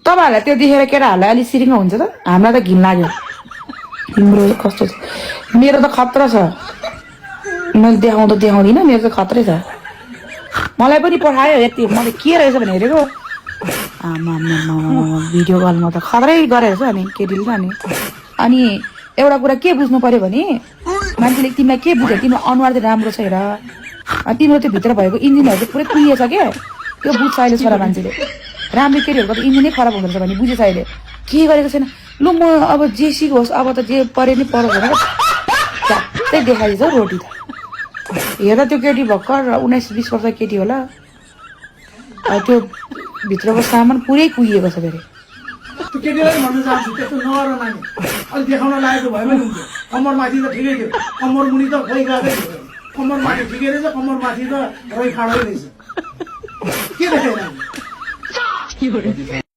तपाईँहरूलाई त्यो देखेर केटाहरूलाई अलिक सिरिङ हुन्छ त हामीलाई त घिन लाग्यो तिम्रो कस्तो छ मेरो त खतरा छ मैले देखाउँदिनँ मेरो त खतरै छ मलाई पनि पठायो यति मैले के रहेछ भने हेरेको आमा भिडियो कलमा त खतरै गरेर छ अनि केटीले त अनि एउटा कुरा के बुझ्नु पर्यो भने मान्छेले तिमीलाई के बुझ्यो तिम्रो अनुहार चाहिँ राम्रो छ हेर तिम्रो त्यो भित्र भएको इन्जिनहरू चाहिँ पुरै कुहिएछ क्या त्यो बुझ्छ अहिले छोरा मान्छेले राम्रो केटीहरूको त इन्जिनै खराब हुँदो रहेछ भने बुझेछ अहिले के गरेको छैन लु म अब जे सिकोस् अब त जे परे नि परोस् भनेर झ्याप्पै देखाइदिन्छ रोटी त हेर्दा त्यो केटी भर्खर 19-20 वर्ष केटी होला त्यो भित्रको सामान पुरै कुहिएको छ फेरि त्यो केटीलाई भन्न चाहन्छु त्यस्तो नगर नानी अलि देखाउन लागेको भए पनि हुन्थ्यो कम्मर माथि त ठिकै थियो कम्मर मुनि त खोइ गएकै थियो कम्मर माथि ठिकै रहेछ कम्मर माथि त रोइ फाँडै रहेछ के देखाइरहेको